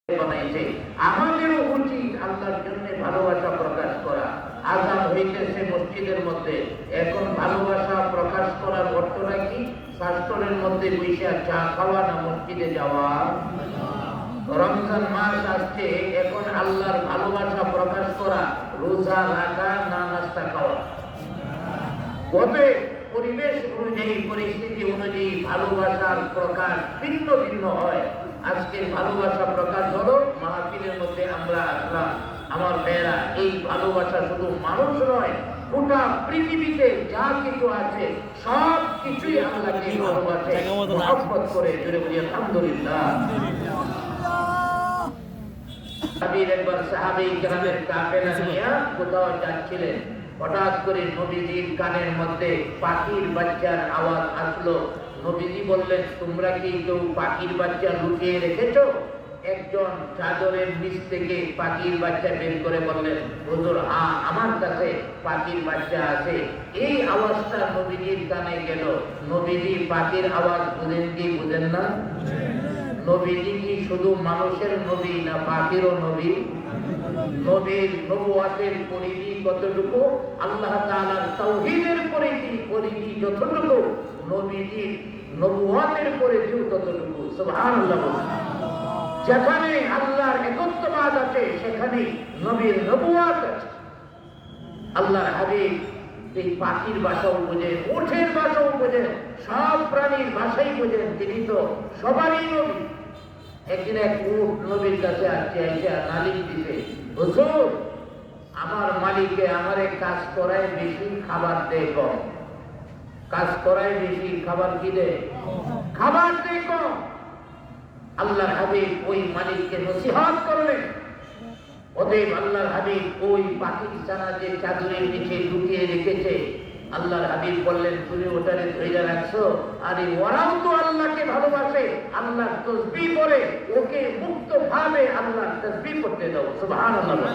বানাইছে। আমাদেরও উচিত আল্লাহর জন্য ভালোবাসা প্রকাশ করা। আযান হইতেছে মসজিদের মধ্যে, এখন ভালোবাসা প্রকাশ করার অর্থটা কি? শাস্ত্রের মধ্যে বৈশা চা খাওয়া না মসজিদে যাওয়া? রমজান মাস আসছে, এখন আল্লাহর ভালোবাসা প্রকাশ করা রোজা রাখা না নাস্তা খাওয়া? তবে পরিবেশ অনুযায়ী, পরিস্থিতি অনুযায়ী ভালোবাসার প্রকাশ ভিন্ন ভিন্ন হয়। আজকের ভালোবাসা প্রকাশ হলো মাহফিলের মধ্যে আমরা আসলাম। আমার ভাইয়েরা, এই ভালোবাসা শুধু মানুষ নয়, গোটা পৃথিবীতে যা কিছু আছে সব কিছুই আল্লাহকে ভালোবাসে, মহব্বত করে। জোরে বলি আলহামদুলিল্লাহ। একবার সাহাবায়ে কেরামের কাফেলা নিয়ে কোথাও যাচ্ছিলেন, হঠাৎ করে নবীজির কানের মধ্যে পাখির বাচ্চার আওয়াজ আসলো। নবীজি বললেন, তোমরা কি কেউ পাখির বাচ্চা লুকিয়ে রেখেছো? একজন চাদরের নিচ থেকে পাখির বাচ্চা বের করে বললেন, হুজুর, হ্যাঁ, আমার কাছে পাখির বাচ্চা আছে। এই আওয়াজটা নবীজির কানে গেল। নবীজি পাখির আওয়াজ বুঝেন কি বুঝেন না? নবীজি কি শুধু মানুষের নবী না পাখিরও নবী? নবীর নবুয়াতের পরিধি কতটুকু, আল্লাহ তাআলার তাওহীদের পরিধি যতটুকু, নবীজির নবুয়াতের পরিধিও ততটুকু। সুবহানাল্লাহ। যেখানে আল্লাহর একত্ববাদ আছে সেখানে নবীর নবুয়াত আছে। আল্লাহর হাবিব এই পাখির ভাষাও বোঝেন, উটের ভাষাও বোঝেন, সব প্রাণীর ভাষাই বোঝেন। তিনি তো সবারই নবী। একদিন এক উট নবীর কাছে আসছে, এসে নালিশ দিতে, হুজুর, আমার মালিকে আমারে কাজ করায় বেশি, খাবার দেয় কম। কাজ করায় বেশি, খাবার কি দেয়? খাবার দেয় কম। আল্লাহর হাবিব ওই মালিককে নসিহত করলেন। অতএব আল্লাহর হাবিব ওই পাখির ছানা যে চাদরের নিচে লুকিয়ে রেখেছে, আল্লাহর হাবিব বললেন, তুমি ওটারে ধরে রাখছো, আরে ওরাও তো আল্লাহকে ভালোবাসে, আল্লাহর তাসবিহ করে, ওকে মুক্ত ভাবে আল্লাহর তাসবিহ করতে দাও। সুবহানাল্লাহ।